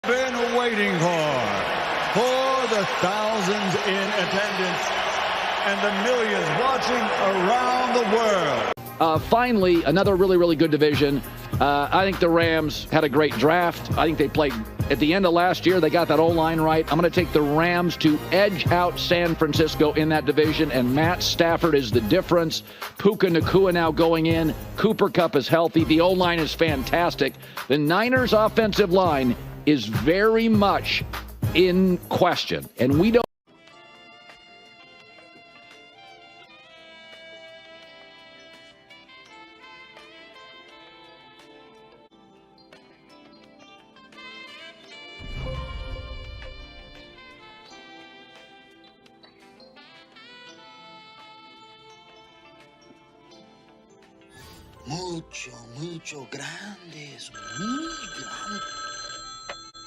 Been waiting for the thousands in attendance and the millions watching around the world. Finally, another really, really good division. I think the Rams had a great draft. I think they played at the end of last year. They got that O-line right. I'm going to take the Rams to edge out San Francisco in that division, and Matt Stafford is the difference. Puka Nacua now going in. Cooper Kupp is healthy. The O-line is fantastic. The Niners' offensive line is very much in question, and we don't. Mucho grandes, muy grandes.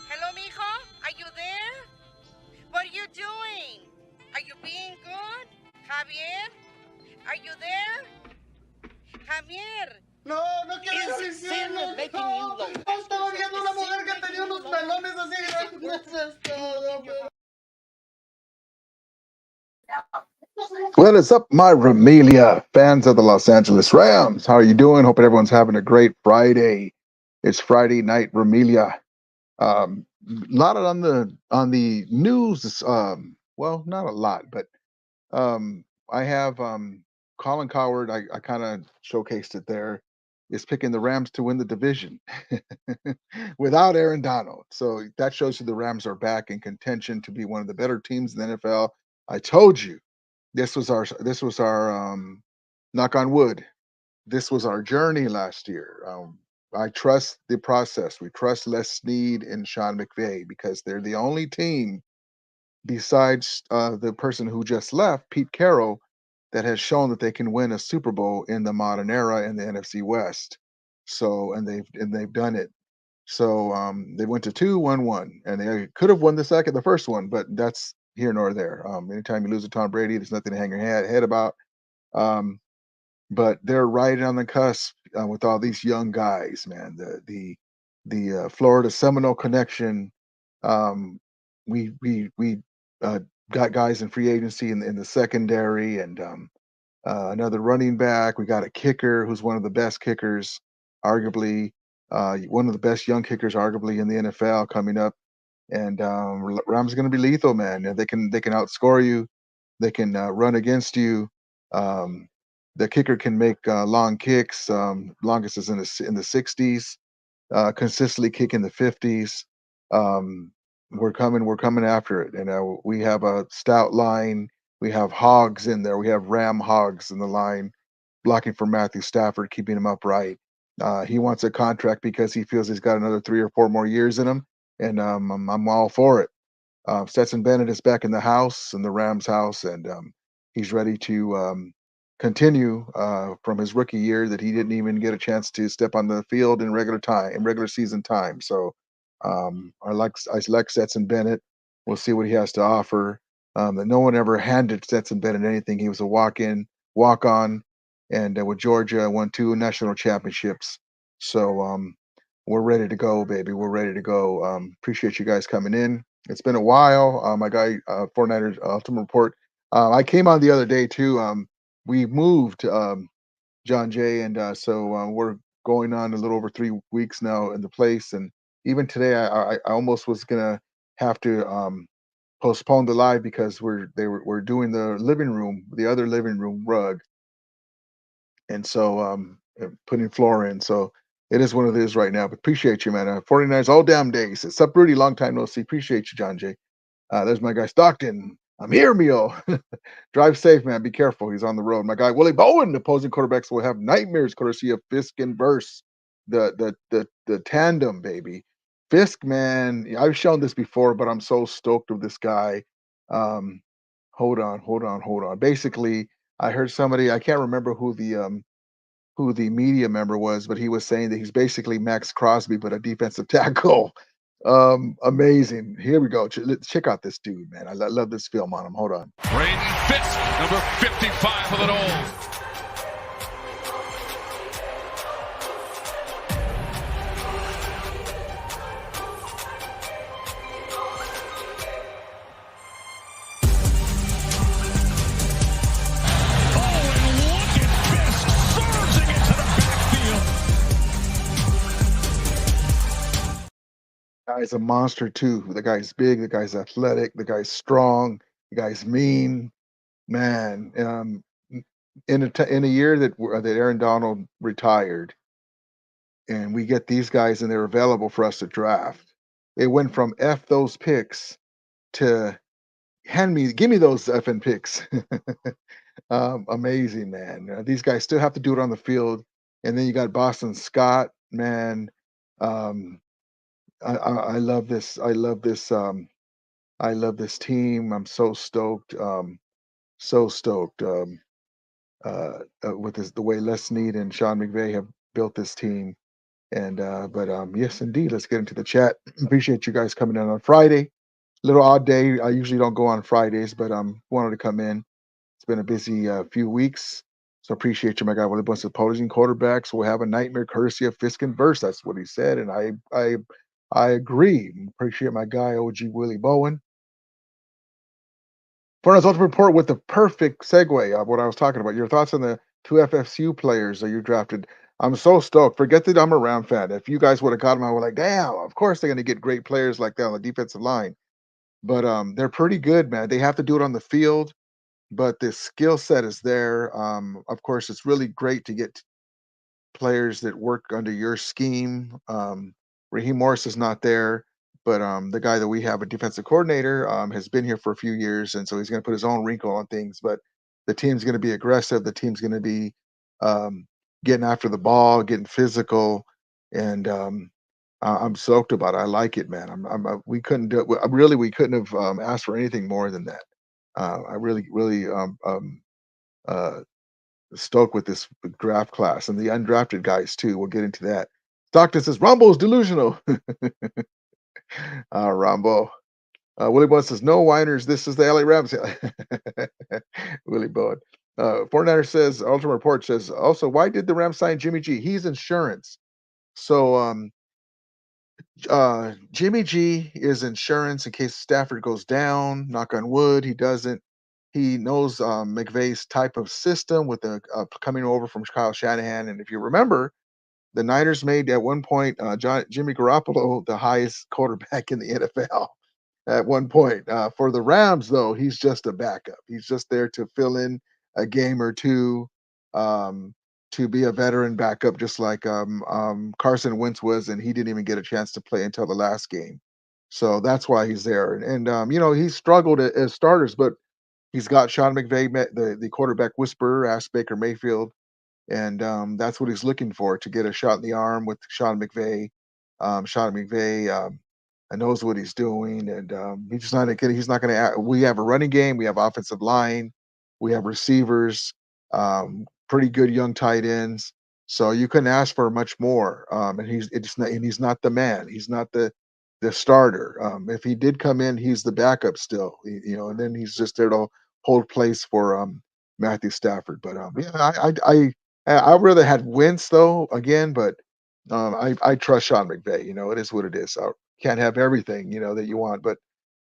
Hello, mijo? Are you there? What are you doing? Are you being good? Javier? Are you there? Javier. No quiero decirlo. No, estaba viendo una mujer que tenía unos melones así grandes. Eso es todo. What is up, my Ramelia fans of the Los Angeles Rams? How are you doing? Hoping everyone's having a great Friday. It's Friday night Ramelia. A lot on the news. Well, not a lot, but I have Colin Cowherd. I kind of showcased it there. Is picking the Rams to win the division without Aaron Donald. So that shows you the Rams are back in contention to be one of the better teams in the NFL. I told you. This was our knock on wood. This was our journey last year. I trust the process. We trust Les Snead and Sean McVay because they're the only team besides the person who just left, Pete Carroll, that has shown that they can win a Super Bowl in the modern era in the NFC West. So and they've done it. So they went to 2-1-1, and they could have won the first one, but that's here nor there. Anytime you lose to Tom Brady, there's nothing to hang your head about. But they're right on the cusp with all these young guys, man. The Florida Seminole connection. We got guys in free agency in the secondary, and another running back. We got a kicker who's one of the best kickers, arguably one of the best young kickers, arguably in the NFL coming up. And Rams are going to be lethal, man. They can outscore you. They can run against you. The kicker can make long kicks. Longest is in the 60s. Consistently kick in the 50s. We're coming after it. And we have a stout line. We have hogs in there. We have Ram hogs in the line, blocking for Matthew Stafford, keeping him upright. He wants a contract because he feels he's got another 3 or 4 more years in him. And I'm all for it. Stetson Bennett is back in the house, in the Rams house, and he's ready to continue from his rookie year that he didn't even get a chance to step on the field in regular season time. So I like Stetson Bennett. We'll see what he has to offer. That no one ever handed Stetson Bennett anything. He was a walk-on, and with Georgia won 2 national championships. So we're ready to go, baby. We're ready to go. Appreciate you guys coming in. It's been a while. My guy, 49ers Ultimate Report. I came on the other day too. We moved, John Jay, and so we're going on a little over 3 weeks now in the place. And even today, I almost was gonna have to postpone the live because we're doing the other living room rug, and so putting floor in. So it is one of those right now, but appreciate you, man. 49ers all damn days. It's up, Rudy. Long time no see. Appreciate you, John Jay. There's my guy Stockton. I'm here, Mio. Drive safe, man. Be careful. He's on the road. My guy Willie Bowen. The opposing quarterbacks will have nightmares courtesy of Fisk and Burst. The tandem, baby. Fisk, man. I've shown this before, but I'm so stoked with this guy. Hold on. Basically, I heard somebody. I can't remember who the media member was, but he was saying that he's basically Max Crosby, but a defensive tackle. Amazing. Here we go. Let's check out this dude, man. I love this film on him. Hold on. Braden Fisk, number 55 for the Knowles. guy's a monster too. The guy's big. The guy's athletic. The guy's strong. The guy's mean. Man, in a year that Aaron Donald retired, and we get these guys and they're available for us to draft. It went from F those picks to give me those effing picks. Amazing, man. These guys still have to do it on the field, and then you got Boston Scott, man. Um, I love this. I love this. I love this team. I'm so stoked. So stoked. With the way Les Snead and Sean McVay have built this team. And but yes, indeed. Let's get into the chat. Appreciate you guys coming in on Friday. Little odd day. I usually don't go on Fridays, but wanted to come in. It's been a busy few weeks. So appreciate you, my guy. With a bunch of opposing quarterbacks, we'll have a nightmare courtesy of Fisk and Verse. That's what he said, and I agree. Appreciate my guy, OG Willie Bowen. Fornell's Ultimate Report with the perfect segue of what I was talking about. Your thoughts on the two FSU players that you drafted. I'm so stoked. Forget that I'm a Ram fan. If you guys would have got them, I would like, damn, of course they're going to get great players like that on the defensive line. But they're pretty good, man. They have to do it on the field, but the skill set is there. Of course, it's really great to get players that work under your scheme. Raheem Morris is not there, but the guy that we have, a defensive coordinator, has been here for a few years, and so he's going to put his own wrinkle on things. But the team's going to be aggressive. The team's going to be um, getting after the ball, getting physical, and I'm stoked about it. I like it, man. We couldn't do it. Really, we couldn't have asked for anything more than that. I really, really uh, stoked with this draft class and the undrafted guys too. We'll get into that. Stockton says Rumbo's delusional. Rumbo. Willie Bowen says no whiners. This is the LA Rams. Willie Bowen. 49er says Ultimate Report says also why did the Rams sign Jimmy G? He's insurance. So Jimmy G is insurance in case Stafford goes down. Knock on wood, he doesn't. He knows McVay's type of system with the coming over from Kyle Shanahan. And if you remember, the Niners made at one point Jimmy Garoppolo the highest quarterback in the NFL at one point. For the Rams, though, he's just a backup. He's just there to fill in a game or two, um, to be a veteran backup, just like Carson Wentz was, and he didn't even get a chance to play until the last game. So that's why he's there. And he struggled as starters, but he's got Sean McVay, the quarterback whisperer, asked Baker Mayfield, and that's what he's looking for to get a shot in the arm with Sean McVay. Sean McVay knows what he's doing, and he's just not going. He's not going to. We have a running game. We have offensive line. We have receivers. Pretty good young tight ends. So you couldn't ask for much more. And he's not the man. He's not the starter. If he did come in, he's the backup still. And then he's just there to hold place for Matthew Stafford. But yeah, I rather had Wentz though again, but I trust Sean McVay. It is what it is. I can't have everything that you want, but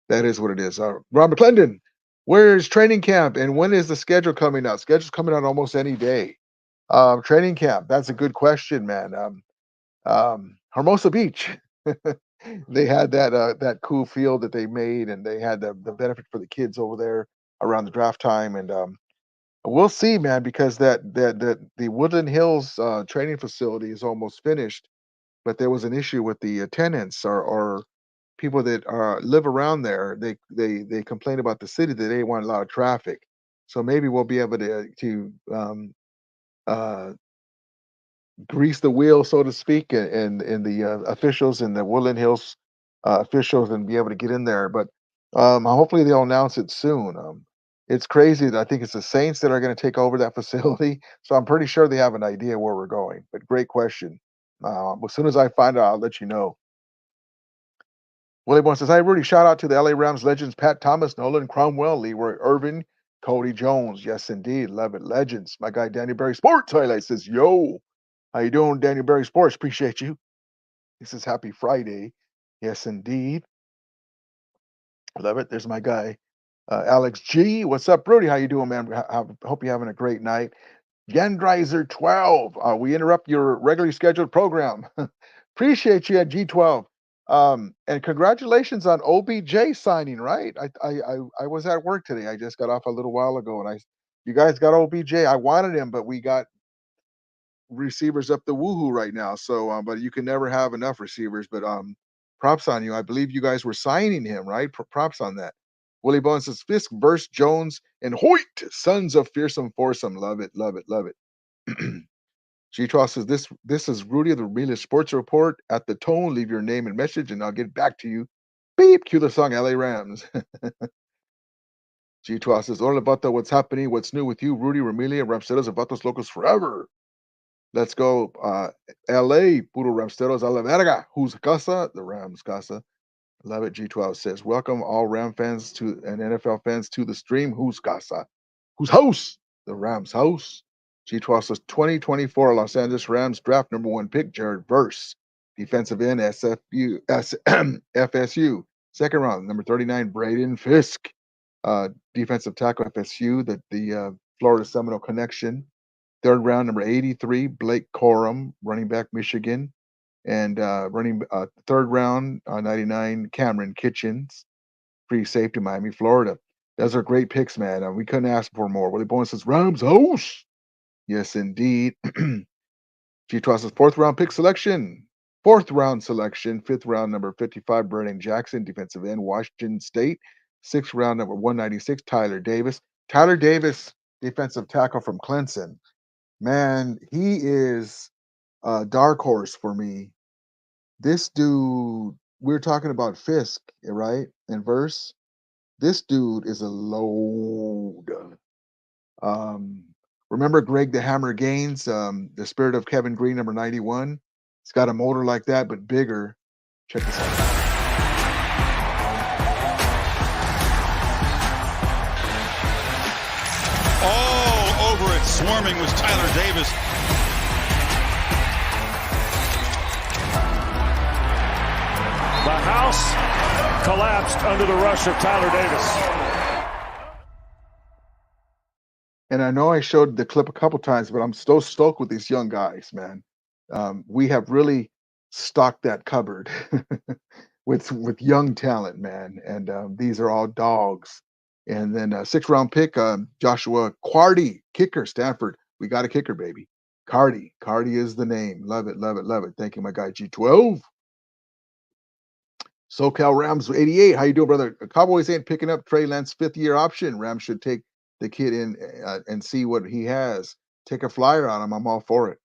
that is what it is. Ron McClendon, where's training camp and when is the schedule coming out? Schedule's coming out almost any day. Training camp. That's a good question, man. Hermosa Beach. They had that cool field that they made, and they had the benefit for the kids over there around the draft time, and we'll see, man, because the Woodland Hills training facility is almost finished, but there was an issue with the tenants or people that live around there. They complain about the city that they want a lot of traffic, so maybe we'll be able to uh, grease the wheel, so to speak, and the officials in the Woodland Hills officials and be able to get in there. But hopefully they'll announce it soon. It's crazy that I think it's the Saints that are going to take over that facility. So I'm pretty sure they have an idea where we're going. But great question. As soon as I find out, I'll let you know. Willie Bowen says, "Hi, Rudy. Shout out to the LA Rams legends Pat Thomas, Nolan Cromwell, Leroy Irvin, Cody Jones. Yes, indeed. Love it. Legends. My guy, Danny Berry Sports Highlight says, yo. How you doing, Daniel Berry Sports? Appreciate you. He says, happy Friday. Yes, indeed. Love it. There's my guy, Alex G. What's up, Rudy? How you doing, man? Hope you're having a great night. Gendrizer 12. We interrupt your regularly scheduled program. Appreciate you at G12. And congratulations on OBJ signing, right? I was at work today. I just got off a little while ago, and you guys got OBJ. I wanted him, but we got receivers up the woohoo right now. So, but you can never have enough receivers. But props on you. I believe you guys were signing him, right? Props on that. Willie Bones says Fisk versus Jones and Hoyt, sons of fearsome foursome. Love it, love it, love it. G12 says this is Rudy of the Real Sports Report. At the tone, leave your name and message, and I'll get back to you. Beep, cue the song LA Rams. G12 says, Hola Bata, what's happening? What's new with you? Rudy, Ramilia, Ramsteros, and Vatos Locos forever. Let's go. LA, Puro Ramsteros, a la verga. Who's casa? The Rams casa. Love it. G12 says, welcome all Ram fans to and NFL fans to the stream. Who's casa? Whose house? The Rams house. G12 says 2024 Los Angeles Rams draft #1 pick, Jared Verse. Defensive end, FSU. Second round, number 39, Braden Fisk. Defensive tackle, FSU, the Florida Seminole connection. Third round, number 83, Blake Corum, running back, Michigan. And third round, 99, Cameron Kitchens, free safety, Miami, Florida. Those are great picks, man. We couldn't ask for more. Willie Bowen says, Rams house. Yes, indeed. G12 says, fourth round selection. Fifth round, number 55, Brennan Jackson, defensive end, Washington State. Sixth round, number 196, Tyler Davis. Tyler Davis, defensive tackle from Clemson. Man, he is a dark horse for me. This dude, we're talking about Fisk, right? And Verse. This dude is a load. Remember Greg the Hammer Gaines, the spirit of Kevin Green, number 91? It's got a motor like that, but bigger. Check this out. All over it, swarming was Tyler Davis. The house collapsed under the rush of Tyler Davis. And I know I showed the clip a couple times, but I'm so stoked with these young guys, man. We have really stocked that cupboard with young talent, man. And these are all dogs. And then sixth round pick, Joshua Quarty, kicker, Stanford. We got a kicker, baby. Cardi is the name. Love it, love it, love it. Thank you, my guy G12. SoCal Rams 88. How you doing, brother? Cowboys ain't picking up Trey Lance 5th-year option. Rams should take the kid in and see what he has. Take a flyer on him. I'm all for it.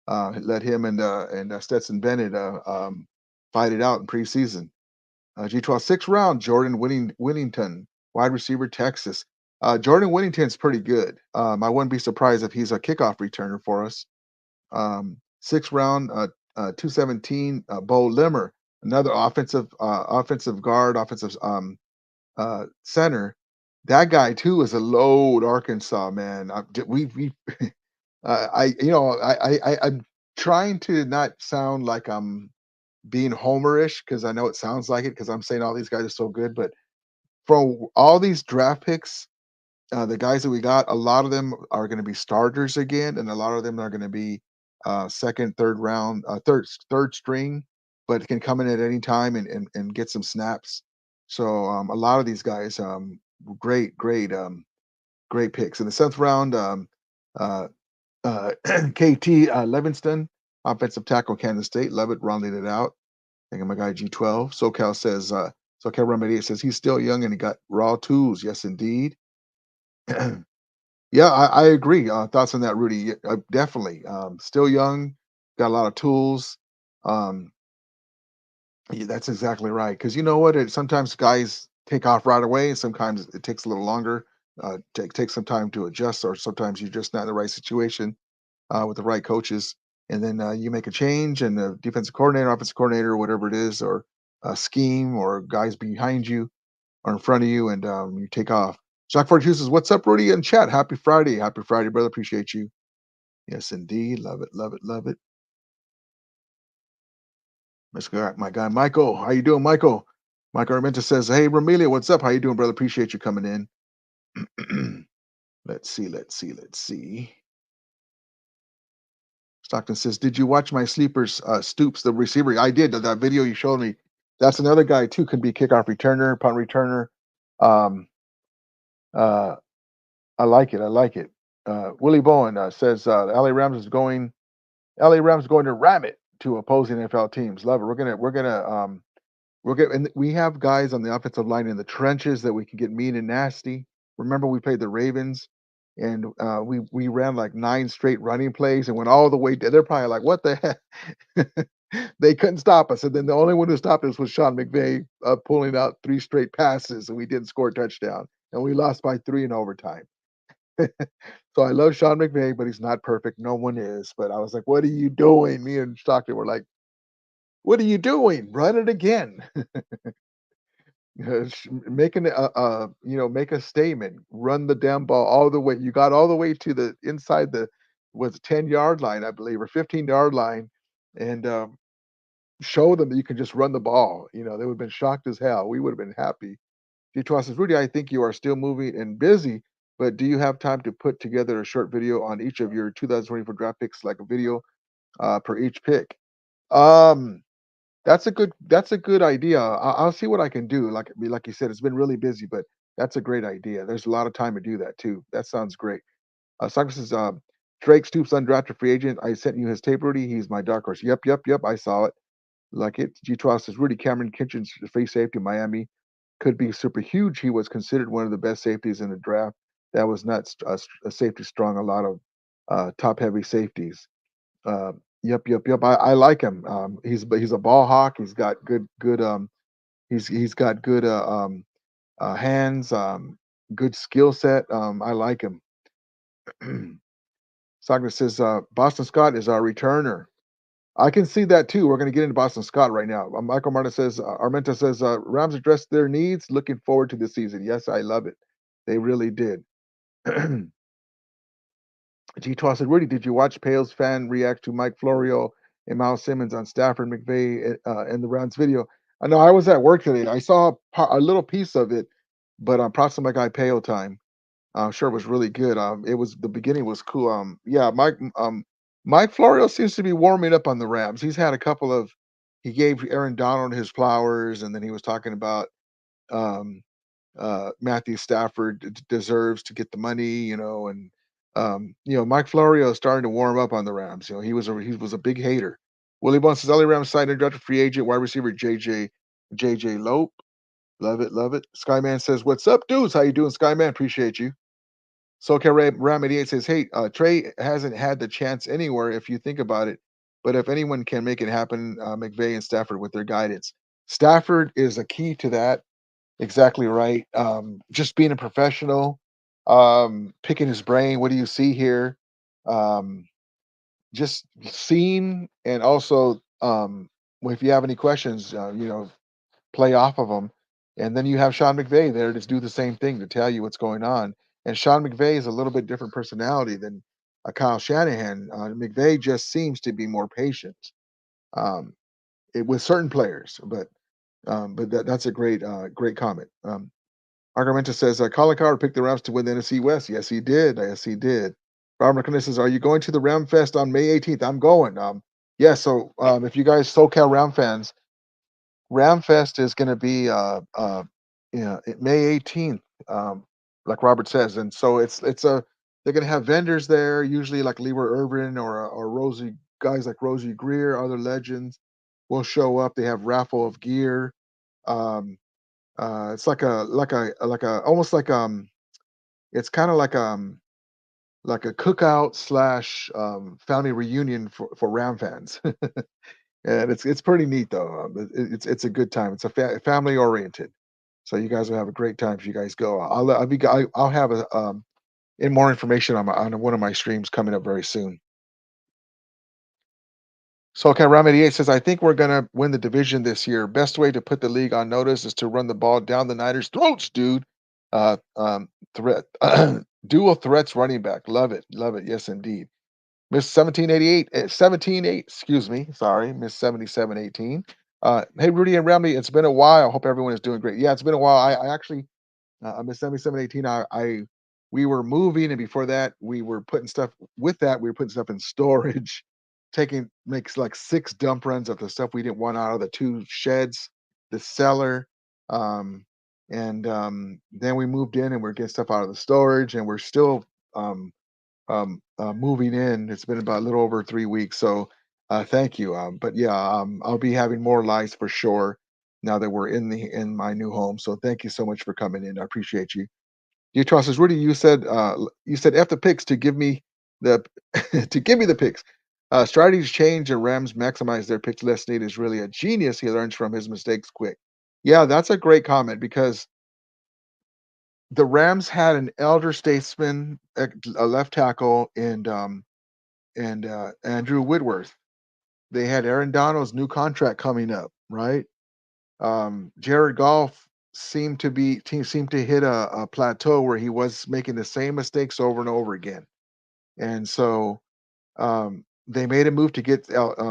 Let him and Stetson Bennett fight it out in preseason. G12 6th round, Jordan Winnington, wide receiver, Texas. Jordan Winnington's pretty good. I wouldn't be surprised if he's a kickoff returner for us. 6th round, 217, Bo Limmer, another offensive guard, offensive center. That guy too is a load, Arkansas, man. I'm trying to not sound like I'm being homerish because I know it sounds like it because I'm saying all these guys are so good, but from all these draft picks, the guys that we got, a lot of them are going to be starters again, and a lot of them are going to be second, third round, third string, but can come in at any time and get some snaps. So a lot of these guys, great picks. In the 7th round, KT Levinston, offensive tackle, Kansas State. Love it, rounding it out. Thank you, my guy G12. SoCal says, SoCal Remedy says he's still young and he got raw tools. Yes, indeed. Yeah, I agree. Thoughts on that, Rudy? Definitely. Still young, got a lot of tools. Yeah, that's exactly right. Because you know what? Sometimes guys take off right away, and sometimes it takes a little longer. Take some time to adjust, or sometimes you're just not in the right situation with the right coaches, and then you make a change, and the defensive coordinator, offensive coordinator, whatever it is, or a scheme, or guys behind you or in front of you, and you take off. Shock 42 says, "What's up, Rudy?" In chat. Happy Friday, brother. Appreciate you. Yes, indeed. Love it, love it, love it. My guy Michael, how you doing, Michael? Michael Armenta says, "Hey, Romelia, what's up? How you doing, brother? Appreciate you coming in." Let's see. Stockton says, "Did you watch my sleepers? Stoops, the receiver. I did. That video you showed me. That's another guy too. Could be kickoff returner, punt returner. Um, uh, I like it. I like it." Willie Bowen says, "LA Rams is going. LA Rams going to ram it to opposing NFL teams. Love it. And we have guys on the offensive line in the trenches that we can get mean and nasty. Remember, we played the Ravens, and we ran like 9 straight running plays and went all the way. They're probably like, "What the heck?" They couldn't stop us, and then the only one who stopped us was Sean McVay pulling out 3 straight passes, and we didn't score a touchdown, and we lost by 3 in overtime. So I love Sean McVay, but he's not perfect. No one is. But I was like, "What are you doing?" Me and Stockton were like, "What are you doing? Run it again." Making make a statement. Run the damn ball all the way. You got all the way to the inside the was 10-yard line, I believe, or 15-yard line, and show them that you can just run the ball. They would have been shocked as hell. We would have been happy. G2 says, "Rudy, I think you are still moving and busy, but do you have time to put together a short video on each of your 2024 draft picks, like a video per each pick?" Um, that's a good idea. I'll see what I can do. Like you said, it's been really busy, but that's a great idea. There's a lot of time to do that too. That sounds great. Soccer says, Drake Stoops undrafted free agent. I sent you his tape, Rudy. He's my dark horse. Yep, yep, yep. I saw it. Like it. G12 says, Rudy Cameron Kitchens, free safety in Miami, could be super huge. He was considered one of the best safeties in the draft. That was not a safety strong. A lot of top heavy safeties. Yep, yep, yep. I like him. He's a ball hawk. He's got good he's got good hands. Good skill set. I like him. Sagna says Boston Scott is our returner. I can see that too. We're going to get into Boston Scott right now. Michael Marta says, Armenta says, Rams addressed their needs. Looking forward to the season. Yes, I love it. They really did. G12 said, Rudy, did you watch Pale's fan react to Mike Florio and Miles Simmons on Stafford McVay in the Rams video? I know I was at work today. I saw a little piece of it, but props to my guy Pale time. I'm sure it was really good. The beginning was cool. Yeah, Mike Florio seems to be warming up on the Rams. He's had a couple of. He gave Aaron Donald his flowers, and then he was talking about um, Matthew Stafford deserves to get the money, and Mike Florio is starting to warm up on the Rams. He was a big hater. Willie Bone says, LA Rams signed undrafted free agent wide receiver JJ Lope. Love it, love it. Skyman says, "What's up, dudes? How you doing, Skyman? Appreciate you." SoCal Ram 88 says, "Hey, Trey hasn't had the chance anywhere if you think about it. But if anyone can make it happen, McVay and Stafford with their guidance. Stafford is a key to that. Exactly right. Just being a professional, picking his brain. What do you see here? Um, just seeing, and also, if you have any questions, play off of them. And then you have Sean McVay there to do the same thing to tell you what's going on. And Sean McVay is a little bit different personality than Kyle Shanahan. McVay just seems to be more patient um, with certain players, but that's a great comment. Argumenta says Colin Coward picked the Rams to win the NFC West. Yes, he did. Yes, he did. Robert McConnell says, "Are you going to the Ram Fest on May 18th?" I'm going. Yeah. So if you guys SoCal Ram fans, Ramfest is going to be May 18th, like Robert says, and so it's a they're going to have vendors there, usually like Leroy Irvin or Rosie guys like Rosie Greer, other legends will show up. They have raffle of gear. Um, it's like a almost it's kind of like a cookout slash family reunion for Ram fans. And it's pretty neat though. It's a good time. It's a family oriented, so you guys will have a great time if you guys go. I'll have in more information on one of my streams coming up very soon. So okay, Ram 88 says, I think we're gonna win the division this year. Best way to put the league on notice is to run the ball down the Niners' throats, dude. Threat, dual threats running back. Love it, love it. Yes, indeed. Miss 1788, 178, excuse me. Sorry, Miss 7718. Hey, Rudy and Ramley, it's been a while. Hope everyone is doing great. Yeah, it's been a while. I actually, Miss 7718, we were moving, and before that, we were putting stuff in storage. makes like 6 dump runs of the stuff we didn't want out of the 2 sheds, the cellar, um, and then we moved in and we're getting stuff out of the storage, and we're still um, moving in. It's been about a little over 3 weeks, so thank you. But yeah, I'll be having more lights for sure now that we're in my new home. So thank you so much for coming in. I appreciate you. You trust us, Rudy. You said F the picks to give me the to give me the picks. Strategies change and Rams maximize their picks. Les Snead is really a genius. He learns from his mistakes quick. Yeah, that's a great comment because the Rams had an elder statesman, a left tackle, and Andrew Whitworth. They had Aaron Donald's new contract coming up, right? Jared Goff seemed to hit a plateau where he was making the same mistakes over and over again, and so they made a move to get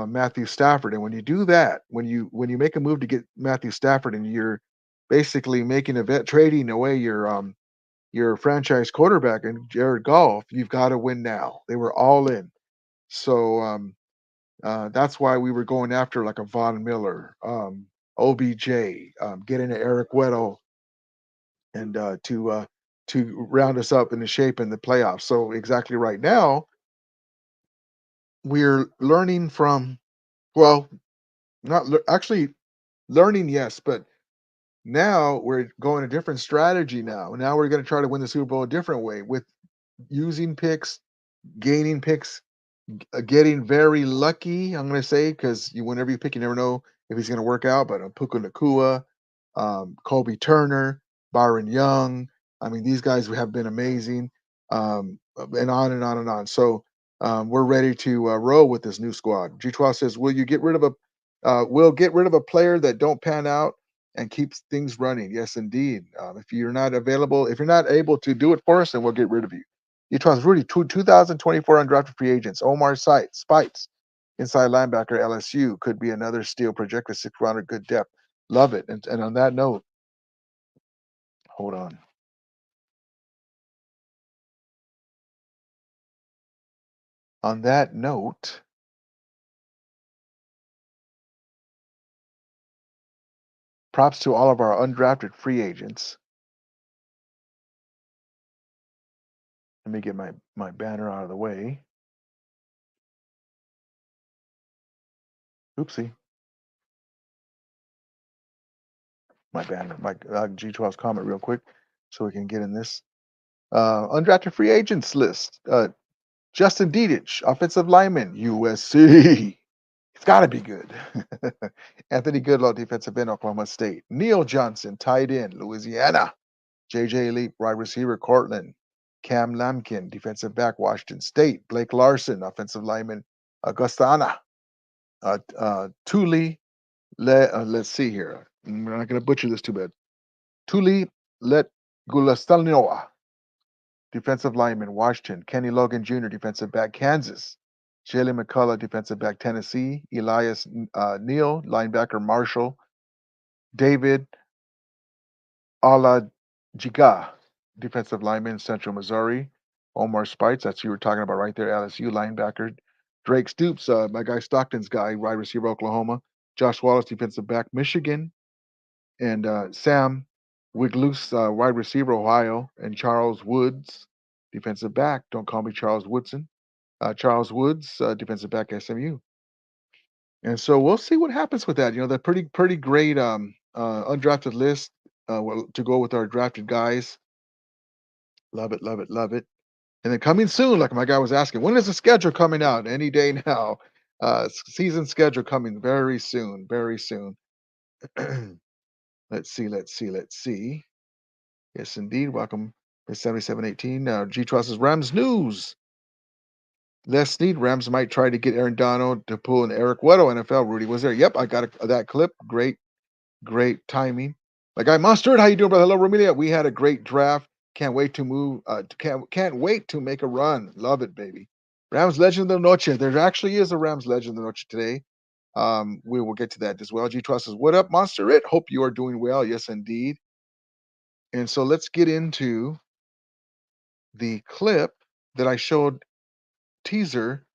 Matthew Stafford. And when you do that, when you make a move to get Matthew Stafford, and you're basically making a bet trading away your franchise quarterback and Jared Goff, you've got to win now. They were all in, so that's why we were going after like a Von Miller, OBJ, getting an Eric Weddle, and to round us up in the shape in the playoffs. So exactly right now, we're learning from well, not actually learning, yes, but now we're going a different strategy now. Now we're going to try to win the Super Bowl a different way with using picks, gaining picks, getting very lucky, I'm going to say, because whenever you pick, you never know if he's going to work out. But Puka Nakua, Kobe Turner, Byron Young, I mean, these guys have been amazing, and on and on and on. So we're ready to roll with this new squad. G12 says, "Will you get rid of a? We'll get rid of a player that don't pan out and keeps things running." Yes, indeed. If you're not available, if you're not able to do it for us, then we'll get rid of you. Utah's Rudy, 2024 undrafted free agents. Omar Spites, inside linebacker, LSU, could be another steal, projected 6th-rounder, good depth. Love it. And on that note, hold on. On that note, props to all of our undrafted free agents. Let me get my banner out of the way. Oopsie. My banner, my G12's comment real quick so we can get in this. Undrafted free agents list. Justin Dedich, offensive lineman, USC. It's got to be good. Anthony Goodlaw, defensive end, Oklahoma State. Neil Johnson, tight end, Louisiana. J.J. Leap, wide receiver, Cortland. Cam Lampkin, defensive back, Washington State. Blake Larson, offensive lineman, Augustana. Tuli, let's see here. We're not going to butcher this too bad. Tuli Let Gulastalnoa, defensive lineman, Washington. Kenny Logan Jr., defensive back, Kansas. Jalen McCullough, defensive back, Tennessee. Elias Neal, linebacker, Marshall. David Alajiga, defensive lineman, Central Missouri. Omar Spites, that's who you were talking about right there, LSU linebacker. Drake Stoops, my guy Stockton's guy, wide receiver, Oklahoma. Josh Wallace, defensive back, Michigan. And Sam Wigloose, wide receiver, Ohio. And Charles Woods, defensive back. Don't call me Charles Woodson. Charles Woods, defensive back, SMU. And so we'll see what happens with that. The pretty great undrafted list to go with our drafted guys. Love it, love it, love it. And then coming soon, like my guy was asking, when is the schedule coming out? Any day now. Season schedule coming very soon, very soon. Let's see. Yes, indeed. Welcome to 7718. Now, G-Trust's Rams news. Les Snead, Rams might try to get Aaron Donald to pull an Eric Weddle. NFL. Rudy was there. Yep, I got that clip. Great timing. My guy Mustard, how you doing, brother? Hello, Romelia. We had a great draft. Can't wait to move. Can't wait to make a run. Love it, baby. Rams Legend of the Noche. There actually is a Rams Legend of the Noche today. We will get to that as well. G Trust says, "What up, Monster It? Hope you are doing well." Yes, indeed. And so let's get into the clip that I showed teaser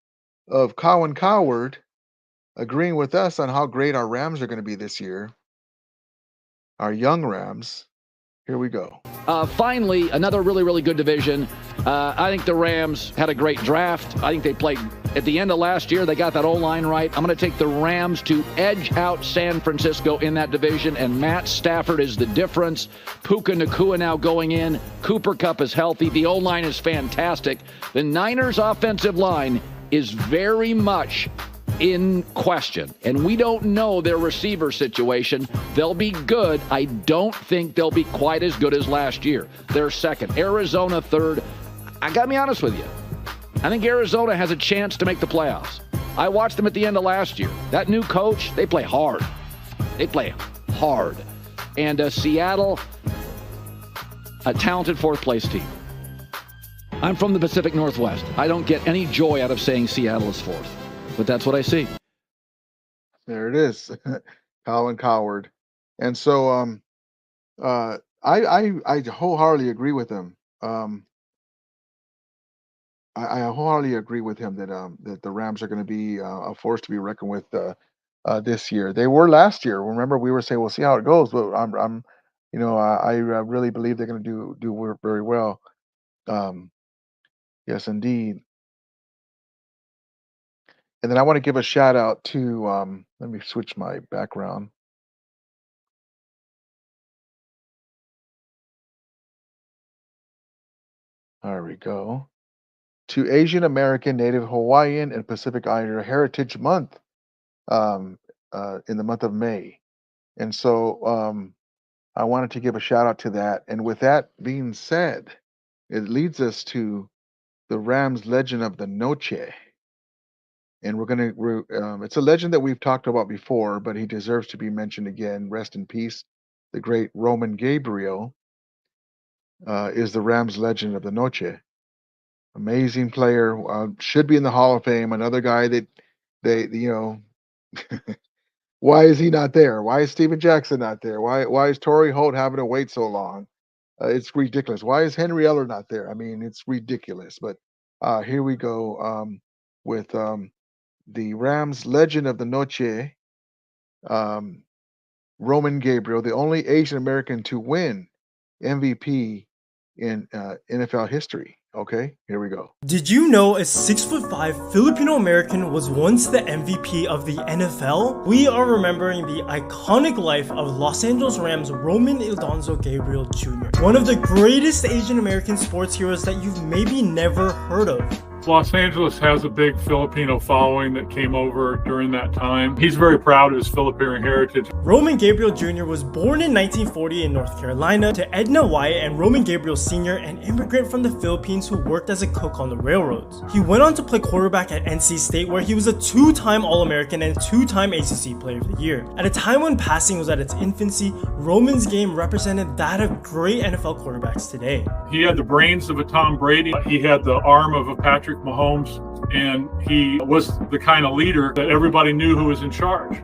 of Colin Coward agreeing with us on how great our Rams are going to be this year, our young Rams. Here we go. Finally, another really, really good division. I think the Rams had a great draft. I think they played at the end of last year. They got that O-line right. I'm going to take the Rams to edge out San Francisco in that division, and Matt Stafford is the difference. Puka Nacua now going in. Cooper Kupp is healthy. The O-line is fantastic. The Niners' offensive line is very much in question, and we don't know their receiver situation. They'll be good. I don't think they'll be quite as good as last year. They're second. Arizona third. I gotta be honest with you. I think Arizona has a chance to make the playoffs. I watched them at the end of last year. That new coach, they play hard. They play hard. And Seattle, a talented fourth-place team. I'm from the Pacific Northwest. I don't get any joy out of saying Seattle is fourth. But that's what I see. There it is. Colin Coward. And so I wholeheartedly agree with him. I wholeheartedly agree with him that the Rams are going to be a force to be reckoned with this year. They were last year. Remember, we were saying we'll see how it goes, but I really believe they're going to do very well. Yes, indeed. And then I want to give a shout out to, let me switch my background. There we go. To Asian American, Native Hawaiian, and Pacific Islander Heritage Month in the month of May. And so I wanted to give a shout out to that. And with that being said, it leads us to the Rams legend of the Noche. And it's a legend that we've talked about before, but he deserves to be mentioned again. Rest in peace. The great Roman Gabriel is the Rams legend of the Noche. Amazing player, should be in the Hall of Fame. Another guy that why is he not there? Why is Steven Jackson not there? Why is Torrey Holt having to wait so long? It's ridiculous. Why is Henry Eller not there? I mean, it's ridiculous. But here we go with the Rams legend of the Noche, Roman Gabriel, the only Asian American to win MVP in NFL history. Okay, here we go. Did you know a 6'5" Filipino American was once the MVP of the NFL? We are remembering the iconic life of Los Angeles Rams Roman Ildefonso Gabriel Jr., one of the greatest Asian American sports heroes that you've maybe never heard of. Los Angeles has a big Filipino following that came over during that time. He's very proud of his Filipino heritage. Roman Gabriel Jr. was born in 1940 in North Carolina to Edna Wyatt and Roman Gabriel Sr., an immigrant from the Philippines who worked as a cook on the railroads. He went on to play quarterback at NC State, where he was a two-time All-American and two-time ACC Player of the Year. At a time when passing was at its infancy, Roman's game represented that of great NFL quarterbacks today. He had the brains of a Tom Brady. He had the arm of a Patrick Mahomes, and he was the kind of leader that everybody knew who was in charge.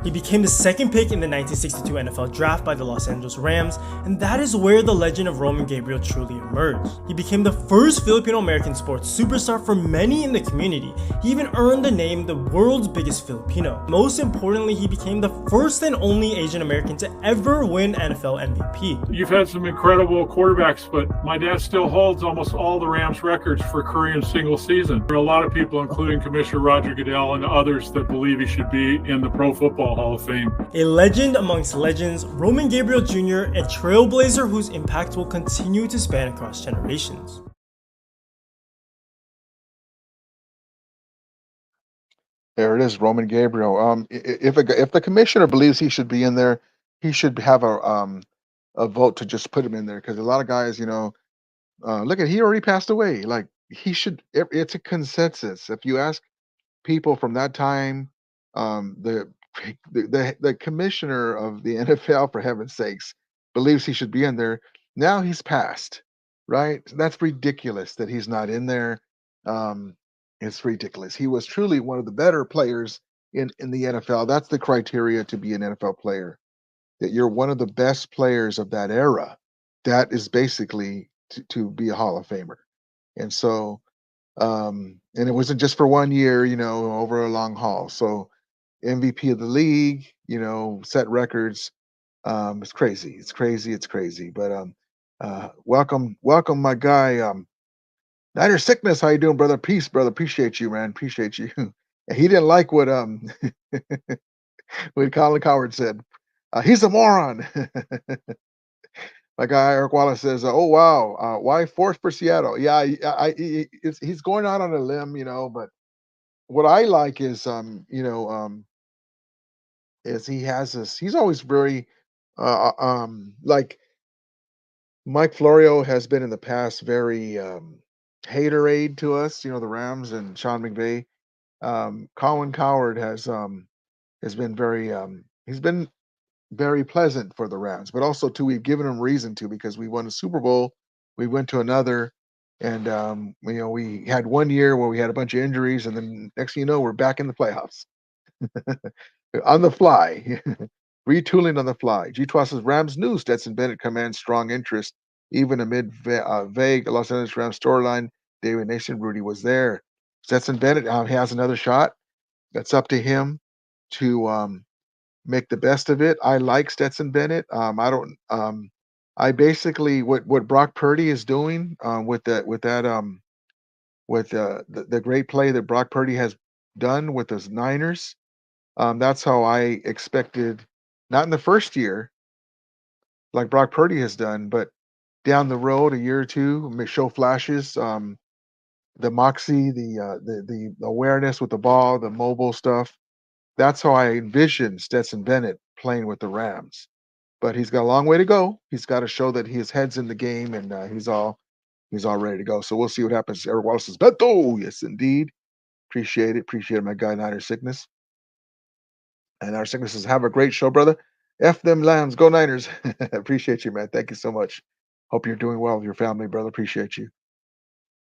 He became the second pick in the 1962 NFL Draft by the Los Angeles Rams, and that is where the legend of Roman Gabriel truly emerged. He became the first Filipino-American sports superstar for many in the community. He even earned the name the world's biggest Filipino. Most importantly, he became the first and only Asian American to ever win NFL MVP. You've had some incredible quarterbacks, but my dad still holds almost all the Rams records for career and single season. There are a lot of people, including Commissioner Roger Goodell and others, that believe he should be in the Pro Football Hall of Fame. A legend amongst legends, Roman Gabriel Jr., a trailblazer whose impact will continue to span across generations. There it is, Roman Gabriel. If the commissioner believes he should be in there, he should have a vote to just put him in there, because a lot of guys, look at, he already passed away. Like, he should. It's a consensus. If you ask people from that time, the commissioner of the NFL, for heaven's sakes, believes he should be in there. Now he's passed, right? That's ridiculous that he's not in there. It's ridiculous. He was truly one of the better players in the NFL. That's the criteria to be an NFL player, that you're one of the best players of that era. That is basically to be a Hall of Famer. And so And it wasn't just for 1 year, over a long haul. So MVP of the league, set records. It's crazy. It's crazy. It's crazy. But welcome, my guy. Niner Sickness, how you doing, brother? Peace, brother. Appreciate you, man. Appreciate you. And he didn't like what what Colin Coward said. He's a moron. My guy Eric Wallace says, "Oh wow, why fourth for Seattle?" Yeah, he's going out on a limb, But what I like is he has this. He's always very, like Mike Florio has been in the past very haterade to us, the Rams and Sean McVay. Colin Coward has been he's been very pleasant for the Rams, but also too we've given him reason to because we won a Super Bowl, we went to another, and we had 1 year where we had a bunch of injuries, and then next thing you know, we're back in the playoffs on the fly, retooling on the fly. G2 says Rams news: Stetson Bennett commands strong interest even amid vague Los Angeles Rams storyline. David Nation, Rudy was there. Stetson Bennett has another shot. That's up to him to make the best of it. I like Stetson Bennett. I don't. I basically what Brock Purdy is doing with the great play that Brock Purdy has done with those Niners. That's how I expected, not in the first year like Brock Purdy has done, but down the road a year or two, show flashes. The moxie, the awareness with the ball, the mobile stuff. That's how I envision Stetson Bennett playing with the Rams. But he's got a long way to go. He's got to show that his head's in the game and he's all ready to go. So we'll see what happens. Eric Wallace says, Beto, yes indeed. Appreciate it, my guy Niner Sickness. And Niner Sickness says, have a great show, brother. F them lambs, go Niners. Appreciate you, man. Thank you so much. Hope you're doing well with your family, brother. Appreciate you.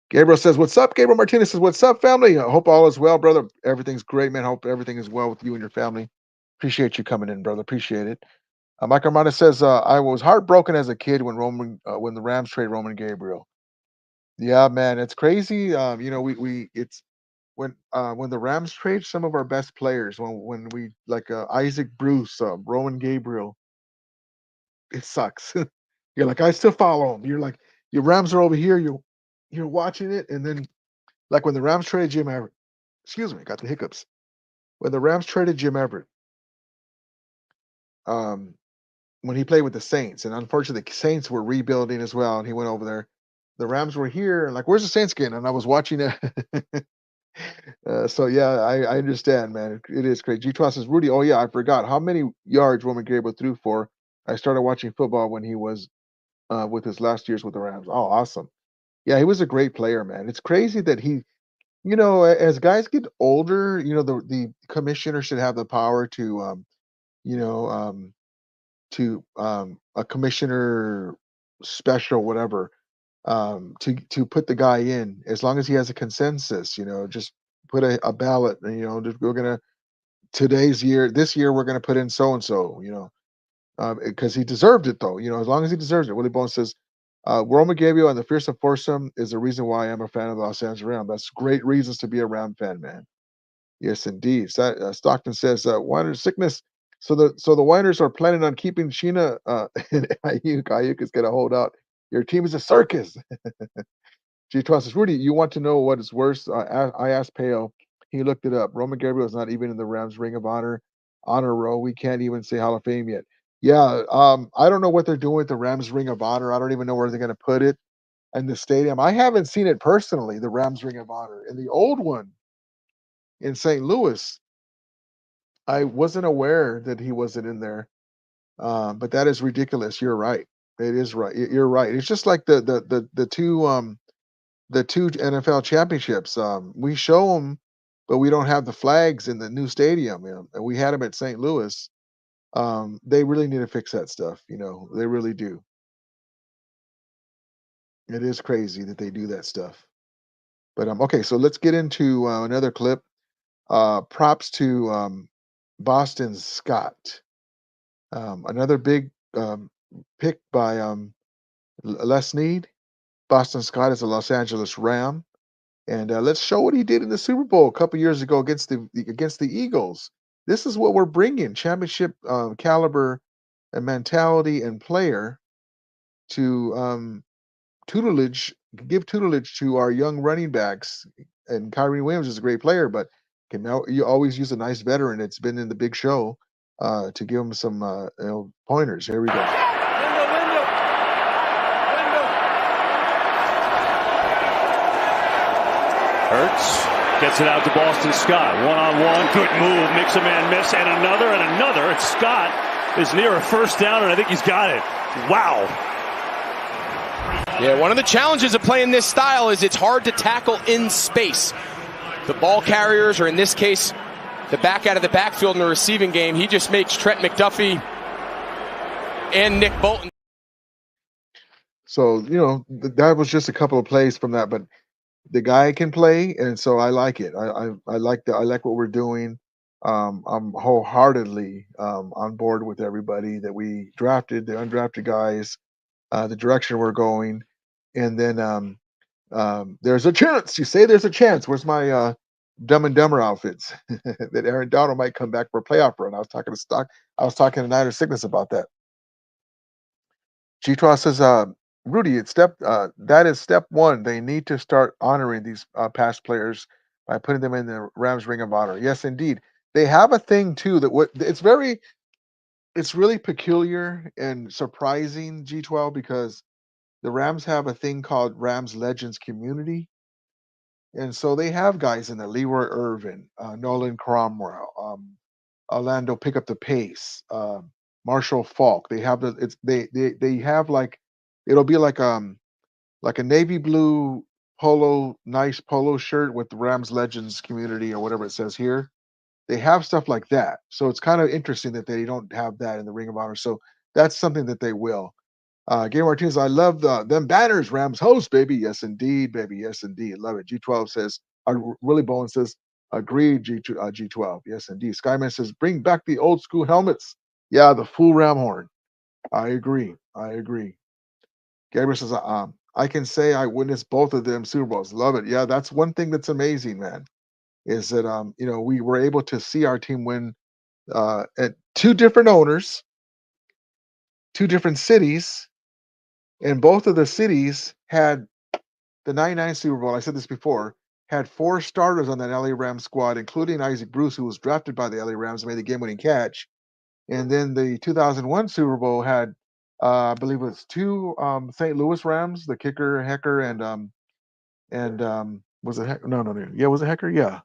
Gabriel says, what's up? Gabriel Martinez says, what's up, family? I hope all is well, brother. Everything's great, man. Hope everything is well with you and your family. Appreciate you coming in, brother. Appreciate it. Mike Armada says, I was heartbroken as a kid when the Rams trade Roman Gabriel. Yeah, man, it's crazy. It's when the Rams trade some of our best players, when we like Isaac Bruce, Roman Gabriel, it sucks. You're like, I still follow him. You're like, your Rams are over here. You're watching it, and then like when the Rams traded Jim Everett. Excuse me, got the hiccups. When the Rams traded Jim Everett, um, when he played with the Saints, and unfortunately the Saints were rebuilding as well, and he went over there. The Rams were here, and like, where's the Saints getting? And I was watching it. So yeah, I understand, man. It is crazy. G says, Rudy, oh yeah, I forgot how many yards Roman Gabriel threw for. I started watching football when he was with his last years with the Rams. Oh, awesome. Yeah, he was a great player, man. It's crazy that as guys get older, the commissioner should have the power to, you know, a commissioner special, whatever, to put the guy in as long as he has a consensus. Just put a ballot. And, we're gonna this year we're gonna put in so and so. Because he deserved it though. As long as he deserves it. Willie Bones says, Roman Gabriel and the fearsome foursome is the reason why I'm a fan of the Los Angeles Rams. That's great reasons to be a Ram fan, man. Yes, indeed. Stockton says, Winer sickness. So the Winers are planning on keeping Sheena and Ayuk. Ayuk is going to hold out. Your team is a circus. G12 says, Rudy, you want to know what is worse? I asked Pale. He looked it up. Roman Gabriel is not even in the Rams Ring of honor row. We can't even say Hall of Fame yet. Yeah, I don't know what they're doing with the Rams Ring of Honor. I don't even know where they're going to put it in the stadium. I haven't seen it personally, the Rams Ring of Honor. In the old one in St. Louis, I wasn't aware that he wasn't in there. But that is ridiculous. You're right. It is right. You're right. It's just like the two NFL championships. We show them, but we don't have the flags in the new stadium. And we had them at St. Louis. They really need to fix that stuff. They really do. It is crazy that they do that stuff. But okay, so let's get into another clip. Props to Boston's Scott. Another big pick by Les Need. Boston Scott is a Los Angeles Ram. And let's show what he did in the Super Bowl a couple years ago against the Eagles. This is what we're bringing: championship caliber and mentality and player to give tutelage to our young running backs. And Kyrie Williams is a great player, but you always use a nice veteran that's been in the big show to give him some pointers. Here we go. Hurts gets it out to Boston Scott. One-on-one, good move, makes a man miss, and another, and Scott is near a first down, and I think he's got it. Wow. Yeah, one of the challenges of playing this style is it's hard to tackle in space. The ball carriers, or in this case, the back out of the backfield in the receiving game, he just makes Trent McDuffie and Nick Bolton. So, that was just a couple of plays from that, but the guy can play, and so I like it. I like what we're doing. I'm wholeheartedly on board with everybody that we drafted, the undrafted guys, the direction we're going, and then there's a chance. You say there's a chance. Where's my Dumb and Dumber outfits that Aaron Donald might come back for a playoff run? I was talking to Niner Sickness about that. G-Twa says, Rudy, that is step one. They need to start honoring these past players by putting them in the Rams Ring of Honor. Yes, indeed. They have a thing too it's really peculiar and surprising, G12, because the Rams have a thing called Rams Legends Community. And so they have guys in there: Leroy Irvin, Nolan Cromwell, Orlando Pick Up the Pace, Marshall Falk. They have they have like, it'll be like a navy blue nice polo shirt with the Rams Legends Community or whatever it says here. They have stuff like that. So it's kind of interesting that they don't have that in the Ring of Honor. So that's something that they will. Gabriel Martinez, I love them banners, Rams host, baby. Yes, indeed, baby. Yes, indeed. Love it. G12 says, Willie Bowen says, agreed, G12. Yes, indeed. Skyman says, bring back the old school helmets. Yeah, the full ram horn. I agree. Gabriel says, I can say I witnessed both of them Super Bowls. Love it. Yeah, that's one thing that's amazing, man, is that, we were able to see our team win at two different owners, two different cities, and both of the cities had the 99 Super Bowl. I said this before, had 4 starters on that LA Rams squad, including Isaac Bruce, who was drafted by the LA Rams and made the game-winning catch. And then the 2001 Super Bowl had, I believe it was 2 St. Louis Rams, the kicker Hecker and was it Hecker? No. Yeah, was it Hecker? Yeah.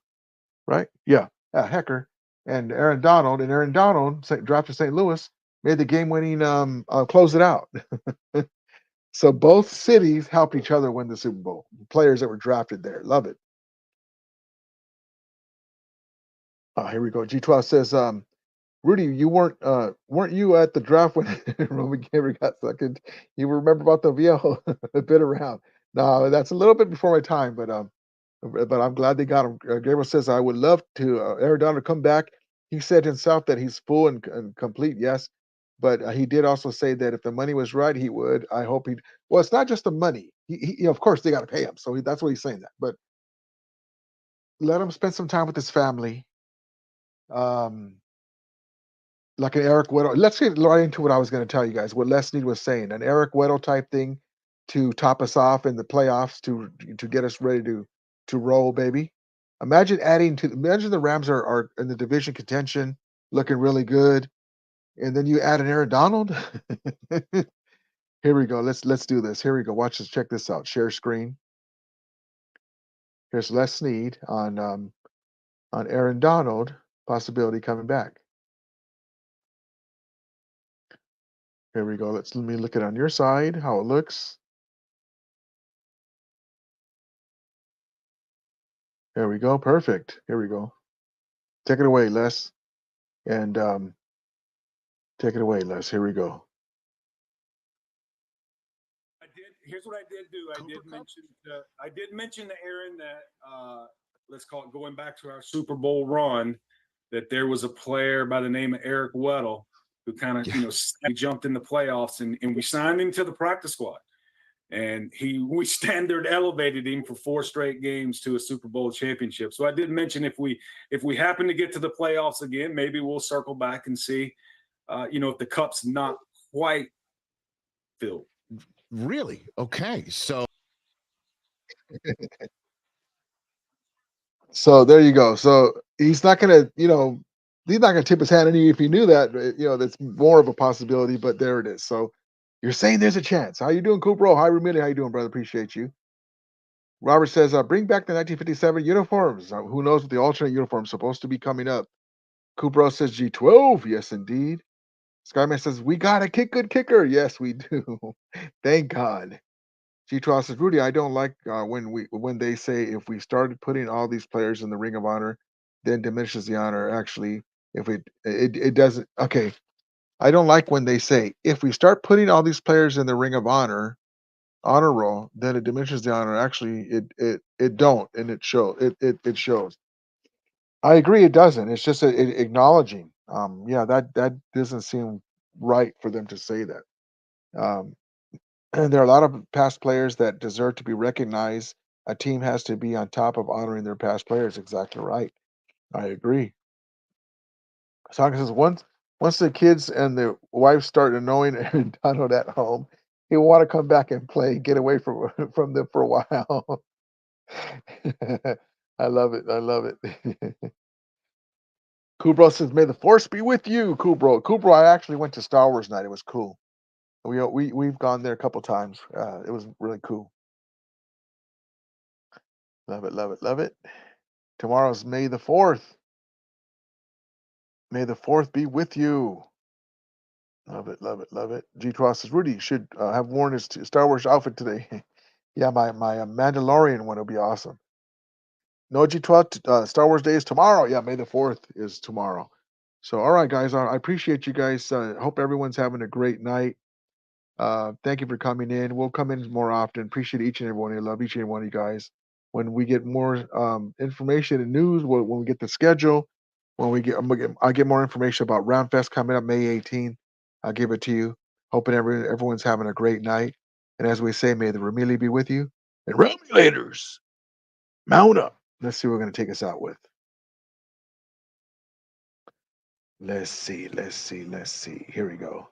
Right? Yeah. Hecker and Aaron Donald. And Aaron Donald, drafted St. Louis, made the game-winning close it out. So both cities helped each other win the Super Bowl. Players that were drafted there. Love it. Here we go. G12 says, Rudy, you weren't you at the draft when Roman Gabriel got second? You remember about the Viejo bit around? No, that's a little bit before my time, but I'm glad they got him. Gabriel says, I would love to Aaron Donald come back. He said himself that he's full and complete. Yes. But he did also say that if the money was right, he would. I hope he'd. Well, it's not just the money. He of course, they got to pay him. So that's what he's saying that. But let him spend some time with his family. Like an Eric Weddle. Let's get right into what I was going to tell you guys. What Leslie was saying, an Eric Weddle type thing to top us off in the playoffs to get us ready to roll, baby. Imagine the Rams are in the division contention, looking really good. And then you add an Aaron Donald. Here we go. Let's do this. Here we go. Watch this. Check this out. Share screen. Here's Les Snead on Aaron Donald possibility coming back. Here we go. Let me look at it on your side how it looks. There we go. Perfect. Here we go. Take it away, Les. And take it away, Les. Here we go. Here's what I did do. I did mention to Aaron that let's call it, going back to our Super Bowl run, that there was a player by the name of Eric Weddle who kind of jumped in the playoffs, and we signed him to the practice squad. And we standard elevated him for 4 straight games to a Super Bowl championship. So I did mention if we happen to get to the playoffs again, maybe we'll circle back and see, if the cup's not quite filled. Really? Okay. So there you go. So he's not gonna, he's not gonna tip his hand any if he knew that. That's more of a possibility. But there it is. So you're saying there's a chance. How you doing, Cooper? Hi, Remilly. How you doing, brother? Appreciate you. Robert says, bring back the 1957 uniforms. Who knows what the alternate uniform is supposed to be coming up? Cooper says G12. Yes, indeed. Skyman says, we got a good kicker. Yes, we do. Thank God. G12 says, Rudy, I don't like when they say if we started putting all these players in the Ring of Honor, then diminishes the honor. Actually, if it doesn't. Okay. I don't like when they say if we start putting all these players in the Ring of Honor roll, then it diminishes the honor. Actually, it don't, and it shows. I agree, it doesn't. It's just acknowledging. That doesn't seem right for them to say that. And there are a lot of past players that deserve to be recognized. A team has to be on top of honoring their past players. Exactly right. I agree. Saka says once the kids and the wife start annoying Donald at home, he'll want to come back and play, get away from them for a while. I love it. I love it. Kubro says, "May the force be with you, Kubro." Kubro, I actually went to Star Wars night. It was cool. We've gone there a couple times. It was really cool. Love it, love it, love it. Tomorrow's May the 4th. May the 4th be with you. Love it, love it, love it. G12 says, Rudy should have worn his Star Wars outfit today. Yeah, my Mandalorian one will be awesome. No, G12, Star Wars Day is tomorrow. Yeah, May the 4th is tomorrow. So, all right, guys, I appreciate you guys. Hope everyone's having a great night. Thank you for coming in. We'll come in more often. Appreciate each and every one of you. Love each and every one of you guys. When we get more information and news, when we get the schedule, I'll get more information about Round Fest coming up May 18th. I'll give it to you. Hoping everyone's having a great night. And as we say, may the Ramili be with you. And Ramilators, mount up. Let's see what we're going to take us out with. Let's see. Here we go.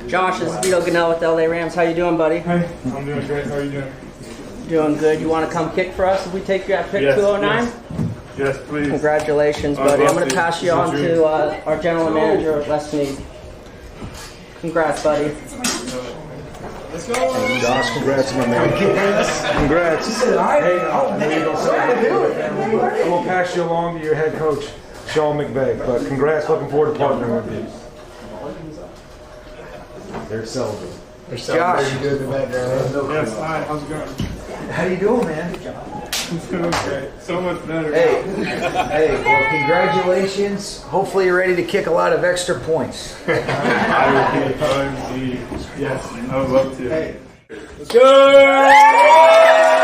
Josh, this is Vito Ganell with the LA Rams. How you doing, buddy? Hey, I'm doing great. How are you doing? Doing good. You want to come kick for us if we take you at pick 209? Yes, please. Congratulations, buddy. I'm going to pass you on to our general manager, Les Snead. Congrats, buddy. Let's go. Hey, Josh, congrats, my man. Congrats. Hey, I'm going to pass you along to your head coach, Sean McVay. But congrats. Looking forward to partnering with you. They're celebrating. Josh. Good in the background. Yes, hi. How's it going? How you doing, man? It's doing great. So much better. Hey, well, congratulations. Hopefully you're ready to kick a lot of extra points. I will be times the yes. I would love to. Hey. Let's go!